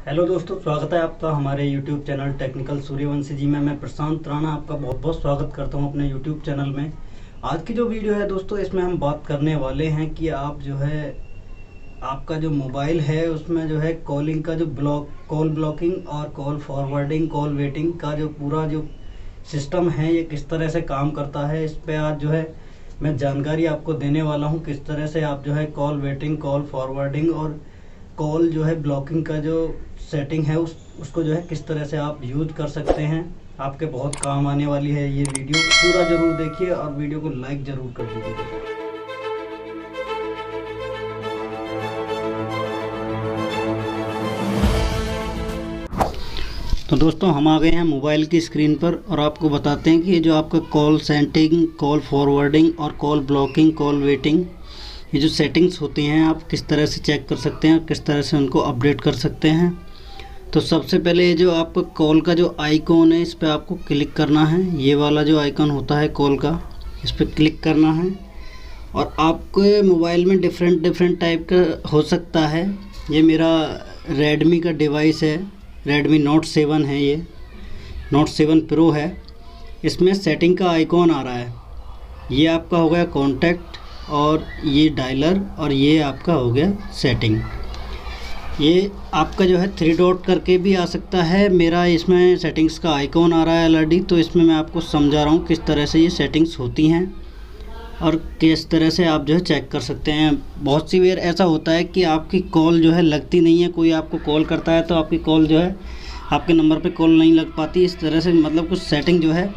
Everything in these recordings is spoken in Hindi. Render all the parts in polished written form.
हेलो दोस्तों, स्वागत है आपका हमारे यूट्यूब चैनल टेक्निकल सूर्यवंशी जी में। मैं प्रशांत राणा आपका बहुत बहुत स्वागत करता हूं अपने यूट्यूब चैनल में। आज की जो वीडियो है दोस्तों, इसमें हम बात करने वाले हैं कि आप जो है आपका जो मोबाइल है उसमें जो है कॉलिंग का जो कॉल ब्लॉकिंग और कॉल फॉरवर्डिंग, कॉल वेटिंग का जो पूरा जो सिस्टम है ये किस तरह से काम करता है। इस पे आज जो है मैं जानकारी आपको देने वाला हूँ किस तरह से आप जो है कॉल वेटिंग, कॉल फॉरवर्डिंग और कॉल जो है ब्लॉकिंग का जो सेटिंग है उसको जो है किस तरह से आप यूज कर सकते हैं। आपके बहुत काम आने वाली है ये वीडियो, पूरा ज़रूर देखिए और वीडियो को लाइक ज़रूर कर दीजिए। तो दोस्तों, हम आ गए हैं मोबाइल की स्क्रीन पर और आपको बताते हैं कि ये जो आपका कॉल सेटिंग, कॉल फॉरवर्डिंग और कॉल ब्लॉकिंग, कॉल वेटिंग, ये जो सेटिंग्स होती हैं आप किस तरह से चेक कर सकते हैं और किस तरह से उनको अपडेट कर सकते हैं। तो सबसे पहले ये जो आपका कॉल का जो आइकॉन है इस पर आपको क्लिक करना है। ये वाला जो आइकॉन होता है कॉल का, इस पर क्लिक करना है और आपके मोबाइल में डिफरेंट टाइप का हो सकता है। ये मेरा रेडमी का डिवाइस है, रेडमी नोट 7 है, ये नोट 7 प्रो है। इसमें सेटिंग का आइकॉन आ रहा है। ये आपका हो गया कॉन्टैक्ट और ये डायलर और ये आपका हो गया सेटिंग। ये आपका जो है 3 डॉट करके भी आ सकता है। मेरा इसमें सेटिंग्स का आइकॉन आ रहा है ऑलरेडी, तो इसमें मैं आपको समझा रहा हूँ किस तरह से ये सेटिंग्स होती हैं और किस तरह से आप जो है चेक कर सकते हैं। बहुत सी बार ऐसा होता है कि आपकी कॉल जो है लगती नहीं है, कोई आपको कॉल करता है तो आपकी कॉल जो है आपके नंबर पे कॉल नहीं लग पाती। इस तरह से मतलब कुछ सेटिंग जो है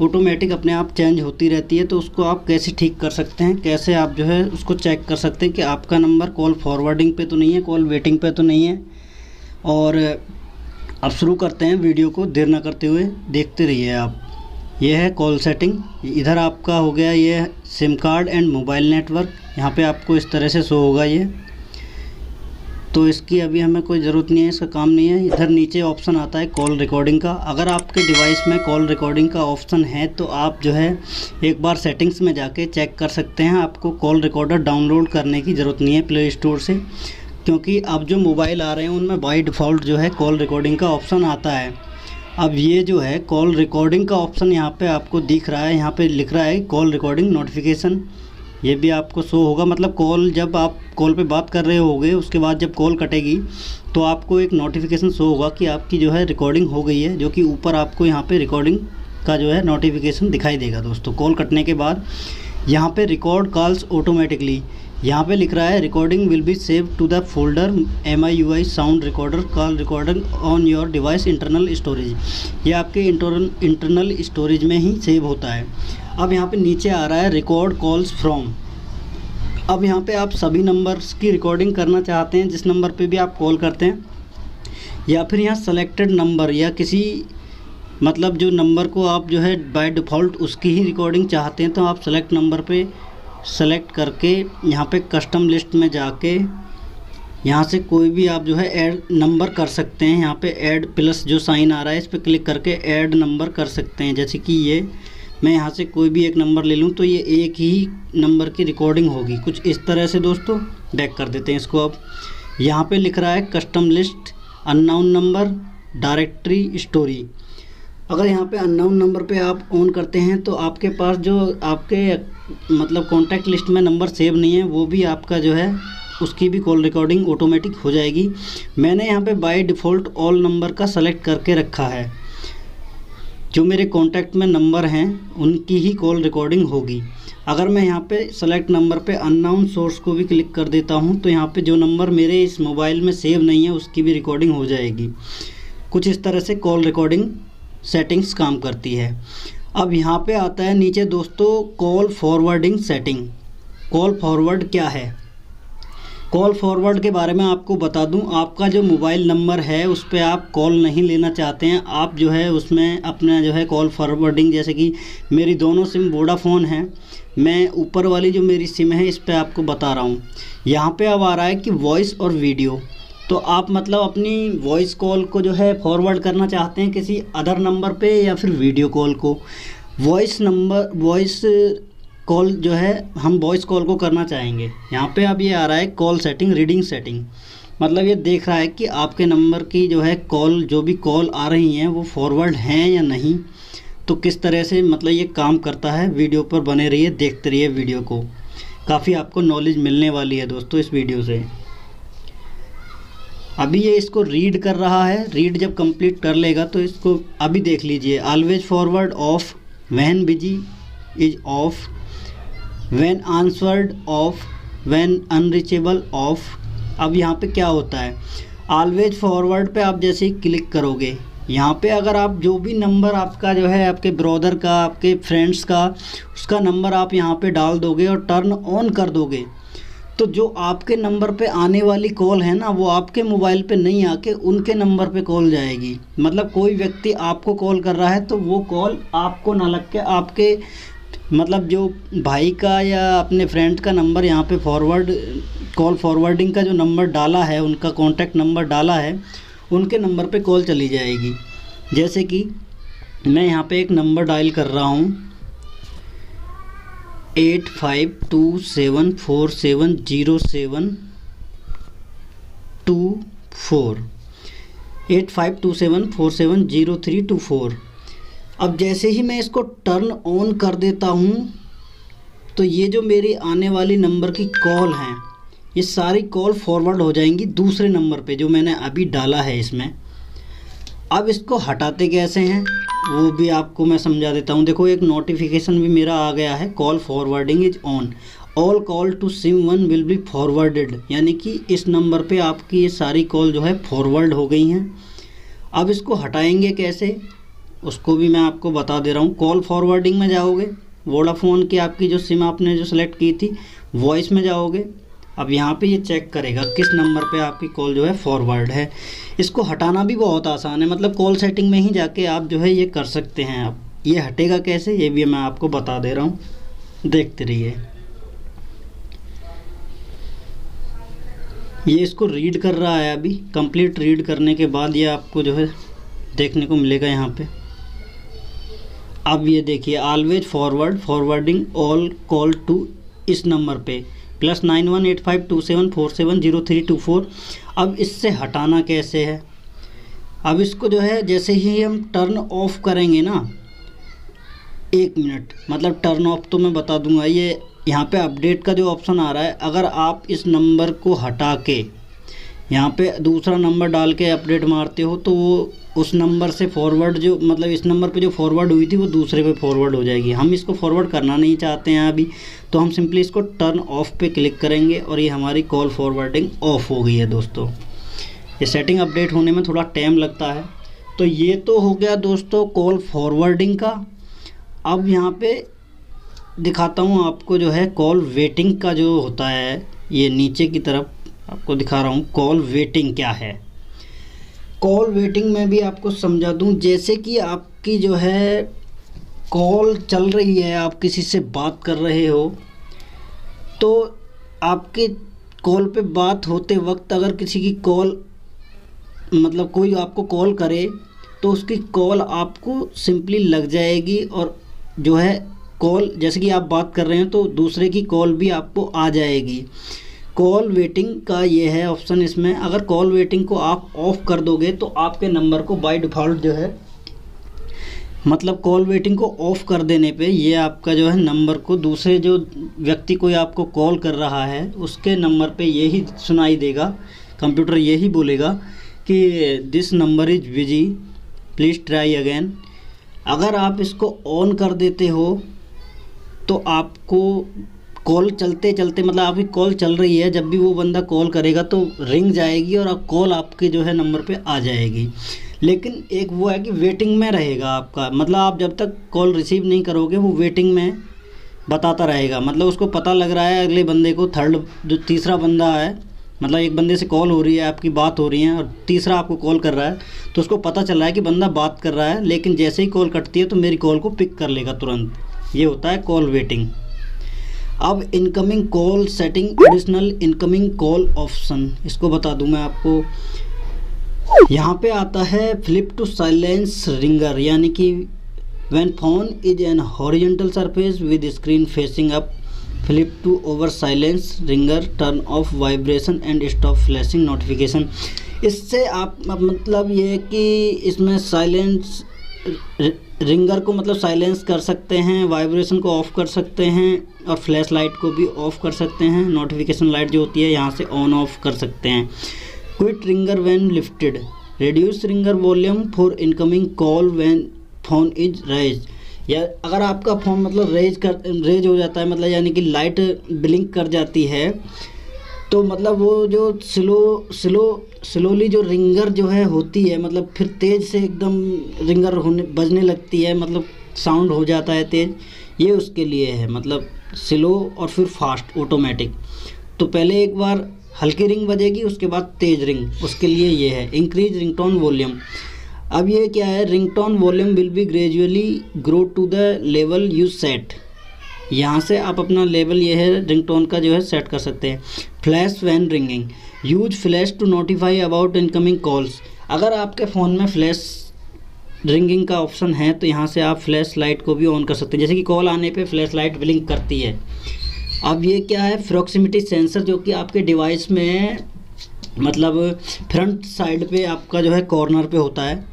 ऑटोमेटिक अपने आप चेंज होती रहती है। तो उसको आप कैसे ठीक कर सकते हैं, कैसे आप जो है उसको चेक कर सकते हैं कि आपका नंबर कॉल फॉरवर्डिंग पे तो नहीं है, कॉल वेटिंग पे तो नहीं है। और अब शुरू करते हैं वीडियो को, देर ना करते हुए देखते रहिए आप। ये है कॉल सेटिंग। इधर आपका हो गया ये SIM card and mobile network, यहाँ पे आपको इस तरह से शो होगा ये। तो इसकी अभी हमें कोई ज़रूरत नहीं है, इसका काम नहीं है। इधर नीचे ऑप्शन आता है कॉल रिकॉर्डिंग का। अगर आपके डिवाइस में कॉल रिकॉर्डिंग का ऑप्शन है तो आप जो है एक बार सेटिंग्स में जाके चेक कर सकते हैं। आपको कॉल रिकॉर्डर डाउनलोड करने की ज़रूरत नहीं है प्ले स्टोर से, क्योंकि अब जो मोबाइल आ रहे हैं उनमें बाय डिफ़ॉल्ट जो है कॉल रिकॉर्डिंग का ऑप्शन आता है। अब ये जो है कॉल रिकॉर्डिंग का ऑप्शन यहाँ पे आपको दिख रहा है, यहाँ पे लिख रहा है कॉल रिकॉर्डिंग नोटिफिकेशन। ये भी आपको शो होगा, मतलब कॉल जब आप कॉल पे बात कर रहे होगे उसके बाद जब कॉल कटेगी तो आपको एक नोटिफिकेशन शो होगा कि आपकी जो है रिकॉर्डिंग हो गई है, जो कि ऊपर आपको यहाँ पे रिकॉर्डिंग का जो है नोटिफिकेशन दिखाई देगा। दोस्तों, कॉल कटने के बाद यहाँ पे रिकॉर्ड कॉल्स ऑटोमेटिकली, यहाँ पे लिख रहा है recording will be saved to the folder MIUI sound recorder call recording on your device internal storage. ये आपके इंटरनल स्टोरेज में ही सेव होता है। अब यहाँ पे नीचे आ रहा है रिकॉर्ड कॉल्स फ्रॉम। अब यहाँ पे आप सभी नंबर्स की रिकॉर्डिंग करना चाहते हैं जिस नंबर पे भी आप कॉल करते हैं, या फिर यहाँ सेलेक्टेड नंबर या किसी मतलब जो नंबर को आप जो है बाय डिफ़ॉल्ट उसकी ही रिकॉर्डिंग चाहते हैं तो आप सेलेक्ट नंबर पे सेलेक्ट करके यहाँ पे कस्टम लिस्ट में जाके यहाँ से कोई भी आप जो है ऐड नंबर कर सकते हैं। यहाँ पे ऐड प्लस जो साइन आ रहा है इस पर क्लिक करके ऐड नंबर कर सकते हैं। जैसे कि ये मैं यहाँ से कोई भी एक नंबर ले लूँ तो ये एक ही नंबर की रिकॉर्डिंग होगी, कुछ इस तरह से। दोस्तों, बैक कर देते हैं इसको। अब यहाँ पे लिख रहा है custom list unknown number directory story. अगर यहाँ पे अननोन नंबर पे आप ऑन करते हैं तो आपके पास जो आपके मतलब कॉन्टैक्ट लिस्ट में नंबर सेव नहीं है वो भी आपका जो है उसकी भी कॉल रिकॉर्डिंग ऑटोमेटिक हो जाएगी। मैंने यहाँ पे बाय डिफ़ॉल्ट ऑल नंबर का सेलेक्ट करके रखा है। जो मेरे कॉन्टैक्ट में नंबर हैं उनकी ही कॉल रिकॉर्डिंग होगी। अगर मैं यहाँ पे सेलेक्ट नंबर पे अननोन सोर्स को भी क्लिक कर देता हूँ तो यहाँ पे जो नंबर मेरे इस मोबाइल में सेव नहीं है उसकी भी रिकॉर्डिंग हो जाएगी। कुछ इस तरह से कॉल रिकॉर्डिंग सेटिंग्स काम करती है। अब यहाँ पे आता है नीचे दोस्तों call forwarding setting. Call forward क्या है? कॉल फॉरवर्ड के बारे में आपको बता दूं, आपका जो मोबाइल नंबर है उस पर आप कॉल नहीं लेना चाहते हैं, आप जो है उसमें अपना जो है कॉल फॉरवर्डिंग, जैसे कि मेरी दोनों सिम वोडाफोन है, मैं ऊपर वाली जो मेरी सिम है इस पर आपको बता रहा हूँ। यहाँ पे अब आ रहा है कि वॉइस और वीडियो। तो आप मतलब अपनी वॉइस कॉल को जो है फॉरवर्ड करना चाहते हैं किसी अदर नंबर पे या फिर वीडियो कॉल को। वॉइस कॉल जो है हम वॉइस कॉल को करना चाहेंगे। यहाँ पे अब ये आ रहा है कॉल सेटिंग रीडिंग सेटिंग। मतलब ये देख रहा है कि आपके नंबर की जो है कॉल, जो भी कॉल आ रही हैं वो फॉरवर्ड हैं या नहीं। तो किस तरह से मतलब ये काम करता है, वीडियो पर बने रहिए, देखते रहिए वीडियो को, काफ़ी आपको नॉलेज मिलने वाली है दोस्तों इस वीडियो से। अभी ये इसको रीड कर रहा है, रीड जब कंप्लीट कर लेगा तो इसको अभी देख लीजिए। Always forward of, when busy is of, when answered of, when unreachable of. अब यहाँ पे क्या होता है, ऑलवेज फॉरवर्ड पे आप जैसे ही क्लिक करोगे, यहाँ पे अगर आप जो भी नंबर आपका जो है, आपके ब्रदर का, आपके फ्रेंड्स का, उसका नंबर आप यहाँ पे डाल दोगे और टर्न ऑन कर दोगे, तो जो आपके नंबर पे आने वाली कॉल है ना, वो आपके मोबाइल पे नहीं आके उनके नंबर पे कॉल जाएगी। मतलब कोई व्यक्ति आपको कॉल कर रहा है तो वो कॉल आपको ना लग के आपके मतलब जो भाई का या अपने फ्रेंड का नंबर यहाँ पे फॉरवर्ड, कॉल फॉरवर्डिंग का जो नंबर डाला है, उनका कॉन्टैक्ट नंबर डाला है, उनके नंबर पे कॉल चली जाएगी। जैसे कि मैं यहाँ पे एक नंबर डायल कर रहा हूँ 8527470724, 8527470324। अब जैसे ही मैं इसको टर्न ऑन कर देता हूँ तो ये जो मेरी आने वाली नंबर की कॉल हैं, ये सारी कॉल फॉरवर्ड हो जाएंगी दूसरे नंबर पे जो मैंने अभी डाला है इसमें। अब इसको हटाते कैसे हैं वो भी आपको मैं समझा देता हूँ। देखो एक नोटिफिकेशन भी मेरा आ गया है, call forwarding is on, all call to SIM one will be forwarded, यानी कि इस नंबर पे आपकी ये सारी कॉल जो है फॉरवर्ड हो गई हैं। अब इसको हटाएंगे कैसे उसको भी मैं आपको बता दे रहा हूँ। कॉल फॉरवर्डिंग में जाओगे, वोडाफोन की आपकी जो सिम आपने जो सेलेक्ट की थी, वॉइस में जाओगे। अब यहाँ पे ये चेक करेगा किस नंबर पे आपकी कॉल जो है फॉरवर्ड है। इसको हटाना भी बहुत आसान है, मतलब कॉल सेटिंग में ही जाके आप जो है ये कर सकते हैं। अब ये हटेगा कैसे ये भी मैं आपको बता दे रहा हूँ, देखते रहिए। ये इसको रीड कर रहा है, अभी कंप्लीट रीड करने के बाद ये आपको जो है देखने को मिलेगा यहाँ पे। अब ये देखिए, always forwarding all call to इस नंबर पे +918527470324। अब इससे हटाना कैसे है, अब इसको जो है जैसे ही हम टर्न ऑफ करेंगे ना, 1 मिनट, मतलब टर्न ऑफ तो मैं बता दूंगा। ये यहाँ पे अपडेट का जो ऑप्शन आ रहा है, अगर आप इस नंबर को हटा के यहाँ पे दूसरा नंबर डाल के अपडेट मारते हो तो वो उस नंबर से फॉरवर्ड जो मतलब इस नंबर पे जो फॉरवर्ड हुई थी वो दूसरे पे फॉरवर्ड हो जाएगी। हम इसको फॉरवर्ड करना नहीं चाहते हैं अभी, तो हम सिंपली इसको टर्न ऑफ पे क्लिक करेंगे और ये हमारी कॉल फॉरवर्डिंग ऑफ हो गई है दोस्तों। ये सेटिंग अपडेट होने में थोड़ा टाइम लगता है। तो ये तो हो गया दोस्तों कॉल फॉरवर्डिंग का। अब यहाँ पे दिखाता हूँ आपको जो है कॉल वेटिंग का जो होता है, ये नीचे की तरफ आपको दिखा रहा हूँ कॉल वेटिंग क्या है। कॉल वेटिंग में भी आपको समझा दूँ, जैसे कि आपकी जो है कॉल चल रही है, आप किसी से बात कर रहे हो, तो आपके कॉल पे बात होते वक्त अगर किसी की कॉल मतलब कोई आपको कॉल करे तो उसकी कॉल आपको सिंपली लग जाएगी और जो है कॉल जैसे कि आप बात कर रहे हैं तो दूसरे की कॉल भी आपको आ जाएगी। कॉल वेटिंग का ये है ऑप्शन इसमें। अगर कॉल वेटिंग को आप ऑफ़ कर दोगे तो आपके नंबर को बाय डिफ़ॉल्ट जो है मतलब कॉल वेटिंग को ऑफ़ कर देने पे ये आपका जो है नंबर को दूसरे जो व्यक्ति कोई आपको कॉल कर रहा है उसके नंबर पे यही सुनाई देगा, कंप्यूटर यही बोलेगा कि this number is busy, please try again. अगर आप इसको ऑन कर देते हो तो आपको कॉल चलते चलते मतलब आपकी कॉल चल रही है, जब भी वो बंदा कॉल करेगा तो रिंग जाएगी और आप कॉल आपके जो है नंबर पे आ जाएगी। लेकिन एक वो है कि वेटिंग में रहेगा आपका, मतलब आप जब तक कॉल रिसीव नहीं करोगे वो वेटिंग में बताता रहेगा। मतलब उसको पता लग रहा है अगले बंदे को, थर्ड जो तीसरा बंदा है, मतलब एक बंदे से कॉल हो रही है, आपकी बात हो रही है और तीसरा आपको कॉल कर रहा है, तो उसको पता चल रहा है कि बंदा बात कर रहा है, लेकिन जैसे ही कॉल कटती है तो मेरी कॉल को पिक कर लेगा तुरंत। ये होता है कॉल वेटिंग। अब incoming call setting, additional incoming call option, इसको बता दूं मैं आपको। यहाँ पे आता है फ्लिप टू साइलेंस रिंगर, यानी कि when phone is an horizontal surface with screen facing up, flip to over silence ringer, turn off vibration and stop flashing notification. इससे आप मतलब ये है कि इसमें साइलेंस रिंगर को मतलब साइलेंस कर सकते हैं, वाइब्रेशन को ऑफ़ कर सकते हैं और फ्लैश लाइट को भी ऑफ़ कर सकते हैं। नोटिफिकेशन लाइट जो होती है यहाँ से ऑन ऑफ कर सकते हैं। Quiet ringer when lifted, reduce ringer volume for incoming call when phone is raise. या अगर आपका फ़ोन मतलब रेज हो जाता है, मतलब यानी कि लाइट ब्लिंक कर जाती है, तो मतलब वो जो स्लोली जो रिंगर जो है होती है, मतलब फिर तेज़ से एकदम रिंगर बजने लगती है, मतलब साउंड हो जाता है तेज़। ये उसके लिए है, मतलब स्लो और फिर फास्ट ऑटोमेटिक। तो पहले एक बार हल्की रिंग बजेगी, उसके बाद तेज़ रिंग, उसके लिए ये है। इंक्रीज रिंगटोन वॉल्यूम, अब ये क्या है, ringtone volume will be gradually grow to the level you set. यहाँ से आप अपना लेवल ये है रिंगटोन का जो है सेट कर सकते हैं। Flash when ringing, use flash to notify about incoming calls. अगर आपके फ़ोन में फ्लैश रिंगिंग का ऑप्शन है तो यहाँ से आप फ्लैश लाइट को भी ऑन कर सकते हैं, जैसे कि कॉल आने पे फ्लैश लाइट ब्लिंक करती है। अब ये क्या है, प्रॉक्सिमिटी सेंसर, जो कि आपके डिवाइस में मतलब फ्रंट साइड पे आपका जो है कॉर्नर पे होता है,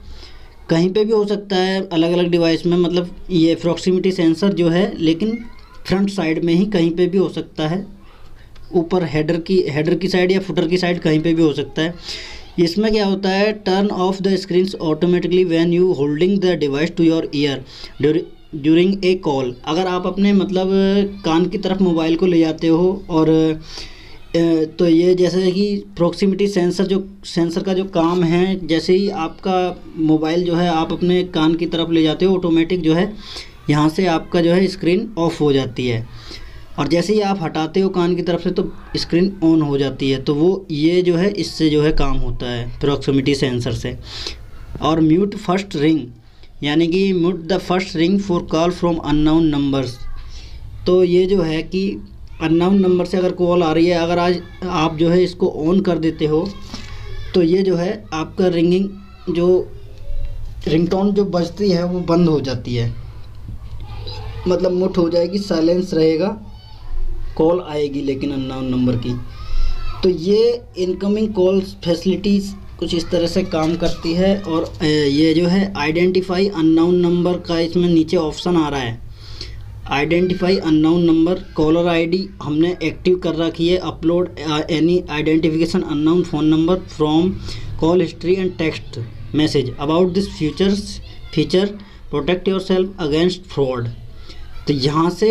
कहीं पे भी हो सकता है अलग अलग डिवाइस में। मतलब ये प्रॉक्सिमिटी सेंसर जो है, लेकिन फ्रंट साइड में ही कहीं पे भी हो सकता है, ऊपर हेडर की साइड या फुटर की साइड कहीं पे भी हो सकता है। इसमें क्या होता है, turn off the screen automatically when you holding the device to your ear during a call. अगर आप अपने मतलब कान की तरफ मोबाइल को ले जाते हो और तो ये जैसे कि प्रॉक्सिमिटी सेंसर का जो काम है, जैसे ही आपका मोबाइल जो है आप अपने कान की तरफ ले जाते हो, ऑटोमेटिक जो है यहाँ से आपका जो है स्क्रीन ऑफ हो जाती है, और जैसे ही आप हटाते हो कान की तरफ से तो स्क्रीन ऑन हो जाती है। तो वो ये जो है इससे जो है काम होता है प्रॉक्सिमिटी सेंसर से। और म्यूट फर्स्ट रिंग, यानी कि mute the first ring for call from unknown numbers. तो ये जो है कि अननोन नंबर से अगर कॉल आ रही है, अगर आज आप जो है इसको ऑन कर देते हो तो ये जो है आपका रिंगटोन जो बजती है वो बंद हो जाती है, मतलब म्यूट हो जाएगी, साइलेंस रहेगा, कॉल आएगी लेकिन अननोन नंबर की। तो ये इनकमिंग कॉल्स फैसिलिटीज़ कुछ इस तरह से काम करती है। और ये जो है आइडेंटिफाई अननोन नंबर का इसमें नीचे ऑप्शन आ रहा है, identify unknown number. Caller ID हमने एक्टिव कर रखी है। Upload any identification unknown phone number from call history and text message about this feature protect your self against fraud. तो यहाँ से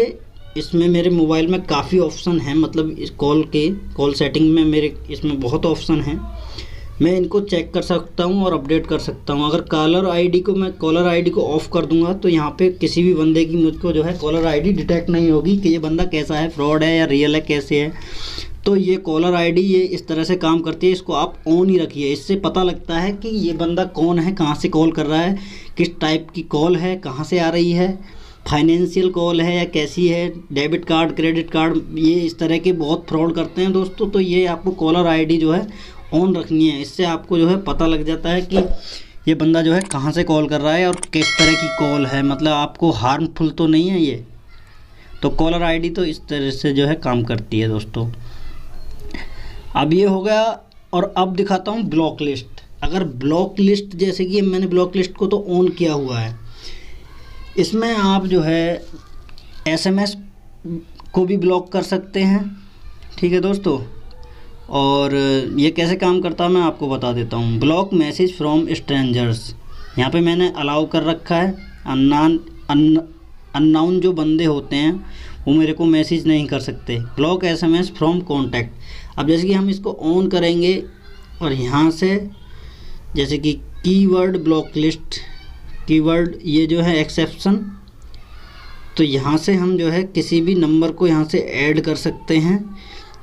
इसमें मेरे मोबाइल में काफ़ी ऑप्शन हैं, मतलब इस कॉल सेटिंग में मेरे इसमें बहुत ऑप्शन हैं। मैं इनको चेक कर सकता हूँ और अपडेट कर सकता हूँ। अगर कॉलर आईडी को ऑफ़ कर दूंगा तो यहाँ पे किसी भी बंदे की मुझको जो है कॉलर आईडी डिटेक्ट नहीं होगी कि ये बंदा कैसा है, फ्रॉड है या रियल है, कैसे है। तो ये कॉलर आईडी ये इस तरह से काम करती है, इसको आप ऑन ही रखिए। इससे पता लगता है कि ये बंदा कौन है, कहाँ से कॉल कर रहा है, किस टाइप की कॉल है, कहाँ से आ रही है, फाइनेंशियल कॉल है या कैसी है, डेबिट कार्ड, क्रेडिट कार्ड, ये इस तरह के बहुत फ्रॉड करते हैं दोस्तों। तो ये आपको कॉलर आईडी जो है ऑन रखनी है, इससे आपको जो है पता लग जाता है कि ये बंदा जो है कहाँ से कॉल कर रहा है और किस तरह की कॉल है, मतलब आपको हार्मफुल तो नहीं है ये। तो कॉलर आईडी तो इस तरह से जो है काम करती है दोस्तों। अब ये हो गया, और अब दिखाता हूँ ब्लॉक लिस्ट। अगर ब्लॉक लिस्ट, जैसे कि मैंने ब्लॉक लिस्ट को तो ऑन किया हुआ है, इसमें आप जो है SMS को भी ब्लॉक कर सकते हैं, ठीक है दोस्तों। और ये कैसे काम करता है मैं आपको बता देता हूँ। ब्लॉक मैसेज फ्रॉम स्ट्रेंजर्स, यहाँ पे मैंने अलाउ कर रखा है। अननाउन जो बंदे होते हैं वो मेरे को मैसेज नहीं कर सकते। ब्लॉक SMS फ्रॉम कॉन्टैक्ट, अब जैसे कि हम इसको ऑन करेंगे और यहाँ से जैसे कि कीवर्ड ब्लॉक लिस्ट, कीवर्ड ये जो है एक्सेप्शन, तो यहाँ से हम जो है किसी भी नंबर को यहाँ से ऐड कर सकते हैं।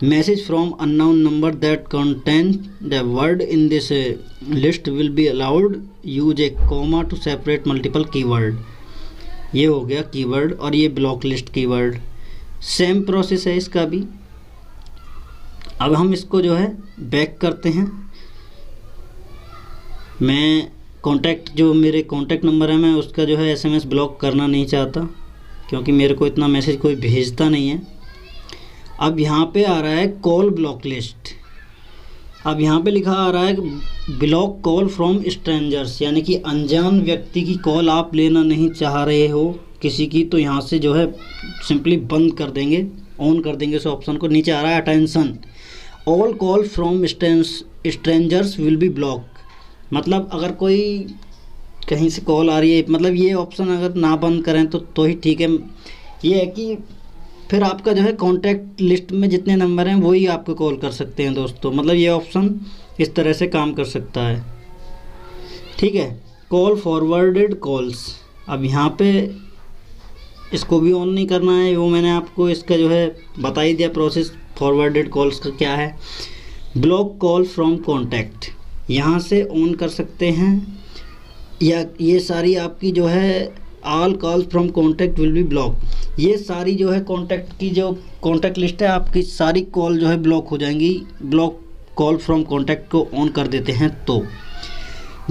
Message from unknown number that contain the word in this list will be allowed, use A comma two separate multiple keyword. ये हो गया कीवर्ड, और ये block list keyword, same process है इसका भी। अब हम इसको जो है बैक करते हैं। मैं जो मेरे कॉन्टैक्ट नंबर है, मैं उसका जो है SMS ब्लॉक करना नहीं चाहता, क्योंकि मेरे को इतना मैसेज कोई भेजता नहीं है। अब यहाँ पे आ रहा है कॉल ब्लॉक लिस्ट। अब यहाँ पे लिखा आ रहा है ब्लॉक कॉल फ्रॉम स्ट्रेंजर्स, यानी कि अनजान व्यक्ति की कॉल आप लेना नहीं चाह रहे हो किसी की, तो यहाँ से जो है सिंपली बंद कर देंगे, ऑन कर देंगे इस ऑप्शन को। नीचे आ रहा है attention, all call from strangers will be block. मतलब अगर कोई कहीं से कॉल आ रही है, मतलब ये ऑप्शन अगर ना बंद करें तो ही ठीक है। ये है कि फिर आपका जो है कॉन्टैक्ट लिस्ट में जितने नंबर हैं वही आपको कॉल कर सकते हैं दोस्तों। मतलब ये ऑप्शन इस तरह से काम कर सकता है, ठीक है। कॉल फॉरवर्डेड कॉल्स, अब यहाँ पे इसको भी ऑन नहीं करना है, वो मैंने आपको इसका जो है बता ही दिया प्रोसेस फॉरवर्डेड कॉल्स का क्या है। ब्लॉक कॉल फ्रॉम कॉन्टैक्ट, यहाँ से ऑन कर सकते हैं, या ये सारी आपकी जो है all call from contact will be block, ये सारी जो है कॉन्टैक्ट की जो कॉन्टैक्ट लिस्ट है आपकी सारी कॉल जो है ब्लॉक हो जाएंगी। ब्लॉक कॉल फ्रॉम कॉन्टैक्ट को ऑन कर देते हैं तो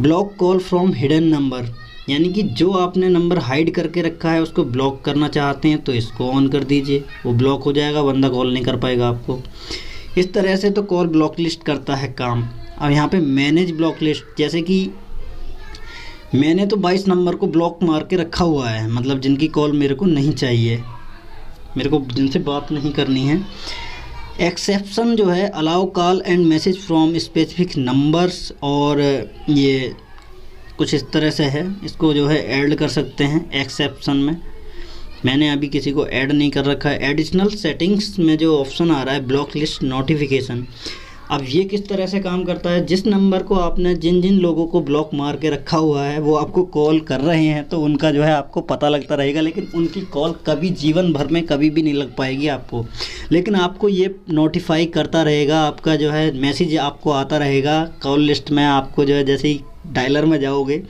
block call from hidden number, यानी कि जो आपने नंबर हाइड करके रखा है उसको ब्लॉक करना चाहते हैं तो इसको ऑन कर दीजिए, वो ब्लॉक हो जाएगा, बंदा कॉल नहीं कर पाएगा आपको। इस तरह से तो कॉल ब्लॉक लिस्ट करता है काम। अब यहाँ पे मैनेज ब्लॉक लिस्ट, जैसे कि मैंने तो 22 नंबर को ब्लॉक मार के रखा हुआ है, मतलब जिनकी कॉल मेरे को नहीं चाहिए, मेरे को जिनसे बात नहीं करनी है। एक्सेप्शन जो है allow call and message from specific numbers, और ये कुछ इस तरह से है, इसको जो है ऐड कर सकते हैं एक्सेप्शन में। मैंने अभी किसी को ऐड नहीं कर रखा है। एडिशनल सेटिंग्स में जो ऑप्शन आ रहा है ब्लॉक लिस्ट नोटिफिकेशन, अब ये किस तरह से काम करता है, जिस नंबर को आपने जिन जिन लोगों को ब्लॉक मार के रखा हुआ है वो आपको कॉल कर रहे हैं तो उनका जो है आपको पता लगता रहेगा, लेकिन उनकी कॉल कभी जीवन भर में कभी भी नहीं लग पाएगी आपको। लेकिन आपको ये नोटिफाई करता रहेगा, आपका जो है मैसेज आपको आता रहेगा कॉल लिस्ट में। आपको जो है जैसे ही डायलर में जाओगे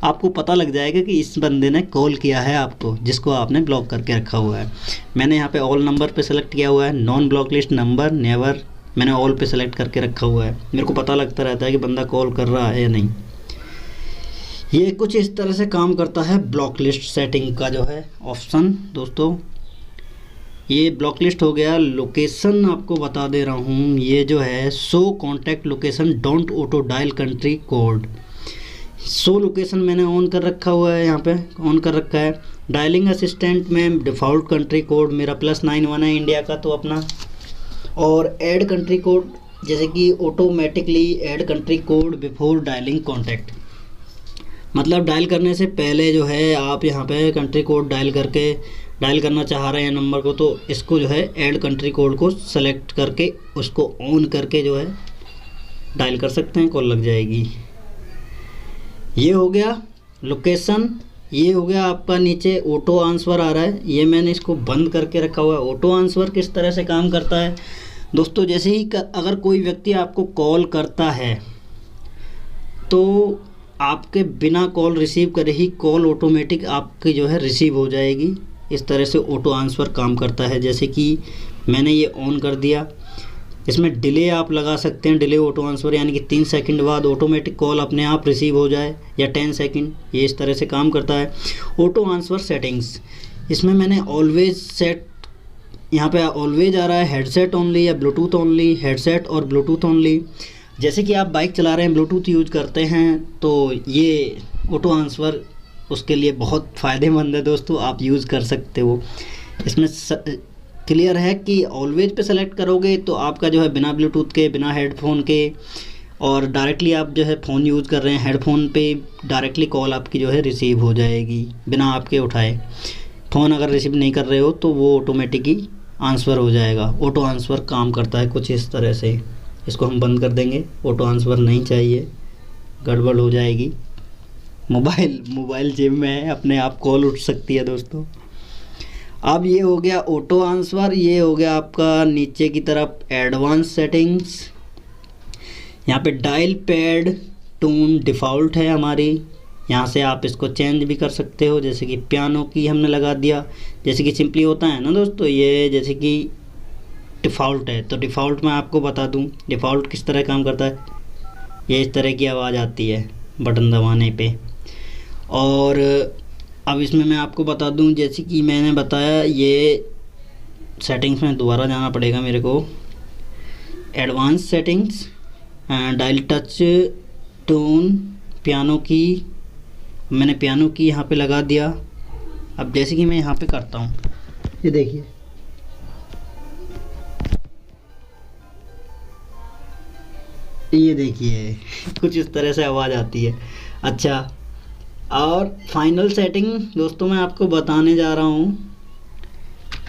आपको पता लग जाएगा कि इस बंदे ने कॉल किया है आपको, जिसको आपने ब्लॉक करके रखा हुआ है। मैंने यहाँ पे ऑल नंबर पे सेलेक्ट किया हुआ है, non block list number never मैंने ऑल पे सेलेक्ट करके रखा हुआ है। मेरे को पता लगता रहता है कि बंदा कॉल कर रहा है या नहीं। ये कुछ इस तरह से काम करता है ब्लॉक लिस्ट सेटिंग का जो है ऑप्शन दोस्तों। ये ब्लॉक लिस्ट हो गया। लोकेशन आपको बता दे रहा हूँ, ये जो है show contact location don't auto dial country code, show location मैंने ऑन कर रखा हुआ है, यहाँ पे ऑन कर रखा है। डायलिंग असिस्टेंट में डिफ़ॉल्ट कंट्री कोड मेरा +91 है इंडिया का तो अपना, और ऐड कंट्री कोड जैसे कि automatically add country code before dialing contact, मतलब डायल करने से पहले जो है आप यहाँ पे कंट्री कोड डायल करना चाह रहे हैं नंबर को, तो इसको जो है ऐड कंट्री कोड को सेलेक्ट करके उसको ऑन करके जो है डायल कर सकते हैं, कॉल लग जाएगी। ये हो गया लोकेशन। ये हो गया आपका नीचे ऑटो आंसर आ रहा है, ये मैंने इसको बंद करके रखा हुआ है। ऑटो आंसर किस तरह से काम करता है दोस्तों, जैसे ही अगर कोई व्यक्ति आपको कॉल करता है तो आपके बिना कॉल रिसीव करे ही कॉल ऑटोमेटिक आपकी जो है रिसीव हो जाएगी। इस तरह से ऑटो आंसर काम करता है। जैसे कि मैंने ये ऑन कर दिया, इसमें डिले आप लगा सकते हैं, डिले ऑटो आंसर यानी कि 3 सेकंड बाद ऑटोमेटिक कॉल अपने आप रिसीव हो जाए, या 10 सेकंड, ये इस तरह से काम करता है। ऑटो आंसर सेटिंग्स, इसमें मैंने ऑलवेज सेट, यहाँ पे ऑलवेज आ रहा है हेडसेट ओनली या ब्लूटूथ ओनली, हेडसेट और ब्लूटूथ ओनली। जैसे कि आप बाइक चला रहे हैं, ब्लूटूथ यूज करते हैं, तो ये ऑटो आंसर उसके लिए बहुत फ़ायदेमंद है दोस्तों, आप यूज़ कर सकते हो। इसमें क्लियर है कि ऑलवेज पे सेलेक्ट करोगे तो आपका जो है बिना ब्लूटूथ के, बिना हेडफोन के, और डायरेक्टली आप जो है फ़ोन यूज़ कर रहे हैं, हेडफोन पे डायरेक्टली कॉल आपकी जो है रिसीव हो जाएगी बिना आपके उठाए। फ़ोन अगर रिसीव नहीं कर रहे हो तो वो ऑटोमेटिक ही आंसर हो जाएगा। ऑटो आंसर काम करता है कुछ इस तरह से। इसको हम बंद कर देंगे, ऑटो आंसर नहीं चाहिए, गड़बड़ हो जाएगी। मोबाइल जेब में है, अपने आप कॉल उठ सकती है दोस्तों। अब ये हो गया ऑटो आंसर। ये हो गया आपका नीचे की तरफ एडवांस सेटिंग्स। यहाँ पे डायल पैड टून डिफ़ॉल्ट है हमारी, यहाँ से आप इसको चेंज भी कर सकते हो। जैसे कि पियानो की हमने लगा दिया, जैसे कि सिंपली होता है ना दोस्तों, ये जैसे कि डिफ़ॉल्ट है तो डिफ़ॉल्ट मैं आपको बता दूँ डिफ़ॉल्ट किस तरह काम करता है। ये इस तरह की आवाज़ आती है बटन दबाने पे। और अब इसमें मैं आपको बता दूं, जैसे कि मैंने बताया, ये सेटिंग्स में दोबारा जाना पड़ेगा मेरे को। Advance settings, dial touch tone, piano की, मैंने पियानो की यहाँ पे लगा दिया। अब जैसे कि मैं यहाँ पे करता हूँ, ये देखिए, ये देखिए कुछ इस तरह से आवाज़ आती है। अच्छा, और फाइनल सेटिंग दोस्तों मैं आपको बताने जा रहा हूँ।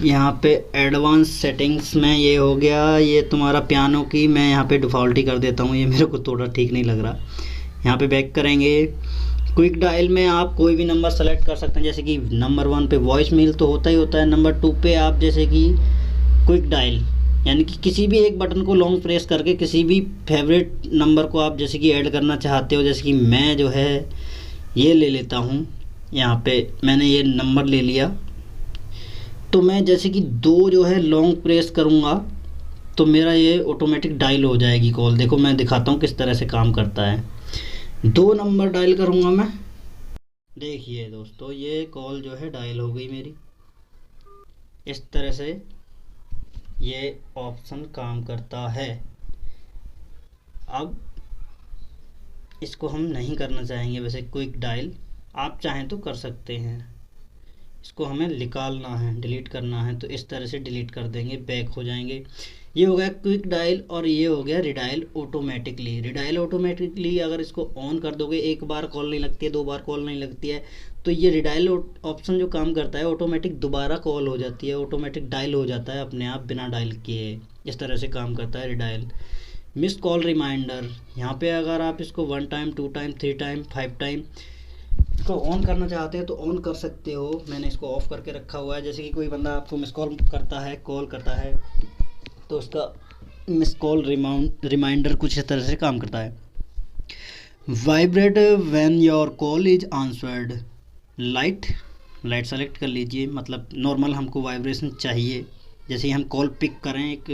यहाँ पे एडवांस सेटिंग्स में ये हो गया, ये तुम्हारा पियानो की मैं यहाँ पे डिफ़ॉल्ट ही कर देता हूँ, ये मेरे को थोड़ा ठीक नहीं लग रहा। यहाँ पे बैक करेंगे। क्विक डायल में आप कोई भी नंबर सेलेक्ट कर सकते हैं, जैसे कि नंबर 1 पे वॉइस मेल तो होता ही होता है, नंबर 2 पे आप जैसे कि क्विक डायल, यानी कि किसी भी एक बटन को लॉन्ग प्रेस करके किसी भी फेवरेट नंबर को आप जैसे कि ऐड करना चाहते हो। जैसे कि मैं जो है ये ले लेता हूँ, यहाँ पे मैंने ये नंबर ले लिया, तो मैं जैसे कि 2 जो है लॉन्ग प्रेस करूँगा तो मेरा ये ऑटोमेटिक डायल हो जाएगी कॉल। देखो मैं दिखाता हूँ किस तरह से काम करता है। 2 नंबर डायल करूँगा मैं, देखिए दोस्तों ये कॉल जो है डायल हो गई मेरी। इस तरह से ये ऑप्शन काम करता है। अब इसको हम नहीं करना चाहेंगे वैसे क्विक डायल, आप चाहें तो कर सकते हैं। इसको हमें निकालना है, डिलीट करना है, तो इस तरह से डिलीट कर देंगे, बैक हो जाएंगे। ये हो गया क्विक डायल और ये हो गया रिडायल ऑटोमेटिकली। रिडायल ऑटोमेटिकली अगर इसको ऑन कर दोगे, एक बार कॉल नहीं लगती है, 2 बार कॉल नहीं लगती है, तो ये रिडायल ऑप्शन जो काम करता है ऑटोमेटिक दोबारा कॉल हो जाती है, ऑटोमेटिक डायल हो जाता है अपने आप बिना डायल किए। इस तरह से काम करता है रिडायल। मिस कॉल रिमाइंडर, यहाँ पे अगर आप इसको 1 टाइम 2 टाइम 3 टाइम 5 टाइम इसको ऑन करना चाहते हैं तो ऑन कर सकते हो। मैंने इसको ऑफ करके रखा हुआ है। जैसे कि कोई बंदा आपको मिस कॉल करता है, कॉल करता है, तो उसका मिस कॉल रिमाइंडर कुछ इस तरह से काम करता है। Vibrate when your call is answered. Light select कर लीजिए, मतलब नॉर्मल हमको वाइब्रेशन चाहिए। जैसे ही हम कॉल पिक करें एक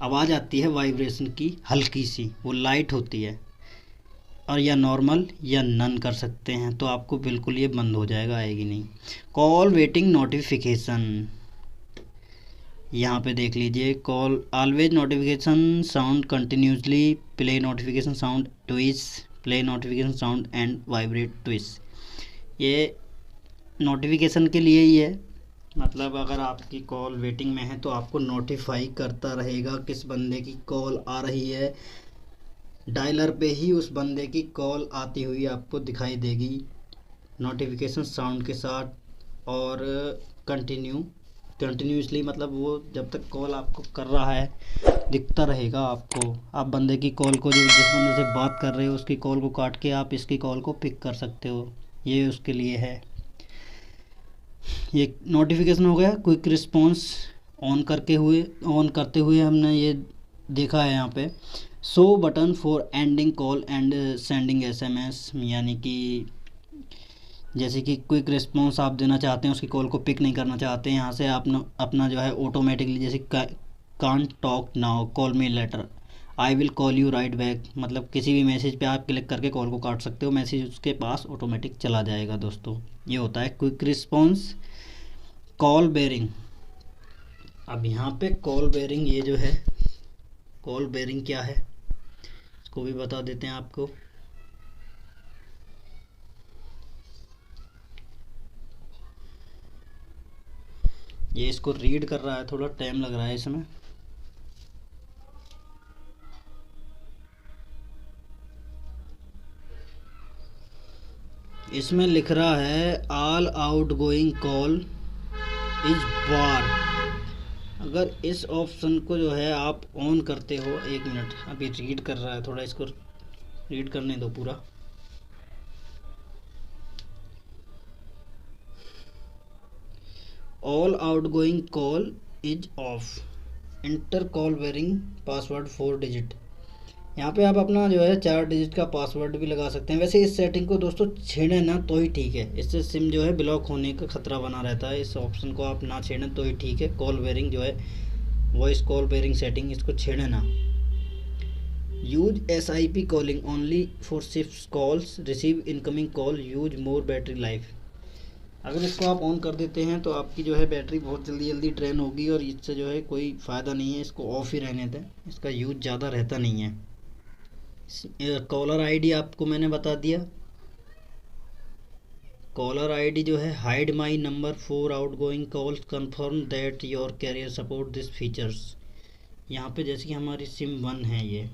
आवाज़ आती है वाइब्रेशन की हल्की सी, वो लाइट होती है। और या नॉर्मल या नन कर सकते हैं, तो आपको बिल्कुल ये बंद हो जाएगा, आएगी नहीं। कॉल वेटिंग नोटिफिकेशन, यहाँ पे देख लीजिए, call always notification sound continuously, play notification sound twice, play notification sound and vibrate twice. ये नोटिफिकेशन के लिए ही है, मतलब अगर आपकी कॉल वेटिंग में है तो आपको नोटिफाई करता रहेगा किस बंदे की कॉल आ रही है। डायलर पे ही उस बंदे की कॉल आती हुई आपको दिखाई देगी नोटिफिकेशन साउंड के साथ। और कंटिन्यूसली, मतलब वो जब तक कॉल आपको कर रहा है दिखता रहेगा आपको। आप बंदे की कॉल को, जो जिस बंदे से बात कर रहे हो उसकी कॉल को काट के आप इसकी कॉल को पिक कर सकते हो, ये उसके लिए है। ये नोटिफिकेशन हो गया। क्विक रिस्पॉन्स ऑन करते हुए हमने ये देखा है यहाँ पे show button for ending call and sending SMS, यानी कि जैसे कि क्विक रिस्पॉन्स आप देना चाहते हैं, उसकी कॉल को पिक नहीं करना चाहते हैं, यहाँ से आप अपना जो है ऑटोमेटिकली, जैसे can't talk now call me later, I will call you right back, मतलब किसी भी मैसेज पे आप क्लिक करके कॉल को काट सकते हो, मैसेज उसके पास ऑटोमेटिक चला जाएगा दोस्तों। ये होता है क्विक रिस्पॉन्स। कॉल बेरिंग, अब यहाँ पे कॉल बेरिंग, ये जो है कॉल बेरिंग क्या है इसको भी बता देते हैं आपको। ये इसको रीड कर रहा है, थोड़ा टाइम लग रहा है इसमें। इसमें लिख रहा है ऑल आउटगोइंग कॉल इज बार। अगर इस ऑप्शन को जो है आप ऑन करते हो, 1 मिनट अभी रीड कर रहा है, थोड़ा इसको रीड करने दो पूरा। All outgoing call is off, inter call barring password 4 digit. यहाँ पे आप अपना जो है 4 डिजिट का पासवर्ड भी लगा सकते हैं। वैसे इस सेटिंग को दोस्तों छेड़े ना तो ही ठीक है, इससे सिम जो है ब्लॉक होने का खतरा बना रहता है। इस ऑप्शन को आप ना छेड़ें तो ही ठीक है। कॉल बेरिंग जो है वॉइस कॉल बेरिंग सेटिंग, इसको छेड़े ना। Use SIP calling only for shift calls, receive incoming call, use more battery life. अगर इसको आप ऑन कर देते हैं तो आपकी जो है बैटरी बहुत जल्दी जल्दी ड्रेन होगी और इससे जो है कोई फ़ायदा नहीं है। इसको ऑफ ही रहने दें, इसका यूज़ ज़्यादा रहता नहीं है। कॉलर आईडी आपको मैंने बता दिया। कॉलर आईडी जो है hide my number for outgoing calls, confirm that your carrier support this features. यहाँ पे जैसे कि हमारी सिम 1 है ये।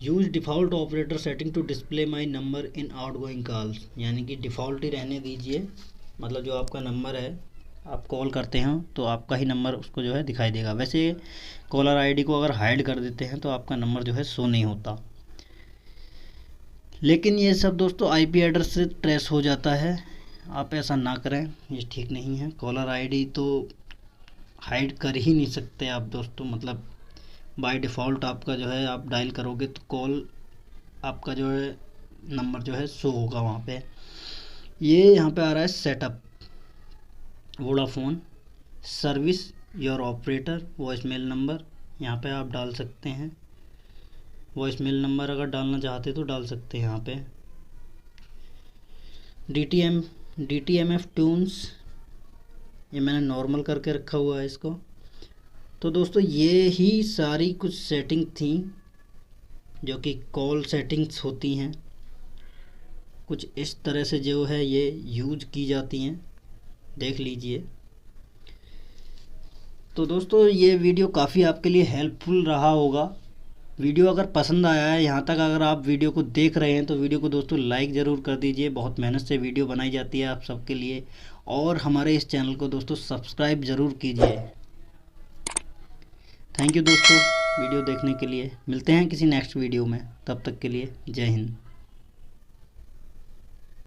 Use default operator setting to display my number in outgoing calls, यानी कि डिफ़ॉल्ट ही रहने दीजिए। मतलब जो आपका नंबर है, आप कॉल करते हैं तो आपका ही नंबर उसको जो है दिखाई देगा। वैसे कॉलर आईडी को अगर हाइड कर देते हैं तो आपका नंबर जो है शो नहीं होता। लेकिन ये सब दोस्तों आईपी एड्रेस से ट्रेस हो जाता है, आप ऐसा ना करें, ये ठीक नहीं है। कॉलर आईडी तो हाइड कर ही नहीं सकते आप दोस्तों। मतलब बाय डिफ़ॉल्ट आपका जो है आप डायल करोगे तो कॉल आपका जो है नंबर जो है शो होगा वहाँ पे। ये यहाँ पे आ रहा है setup, Vodafone service your operator voicemail number, यहाँ पे आप डाल सकते हैं। वॉइसमेल नंबर अगर डालना चाहते तो डाल सकते हैं यहाँ पे। DTMF ट्यून्स, ये मैंने नॉर्मल करके रखा हुआ है इसको। तो दोस्तों ये ही सारी कुछ सेटिंग थी जो कि कॉल सेटिंग्स होती हैं। कुछ इस तरह से जो है ये यूज की जाती हैं, देख लीजिए। तो दोस्तों ये वीडियो काफ़ी आपके लिए हेल्पफुल रहा होगा। वीडियो अगर पसंद आया है, यहाँ तक अगर आप वीडियो को देख रहे हैं तो वीडियो को दोस्तों लाइक ज़रूर कर दीजिए। बहुत मेहनत से वीडियो बनाई जाती है आप सबके लिए। और हमारे इस चैनल को दोस्तों सब्सक्राइब ज़रूर कीजिए। थैंक यू दोस्तों वीडियो देखने के लिए। मिलते हैं किसी नेक्स्ट वीडियो में, तब तक के लिए जय हिंद।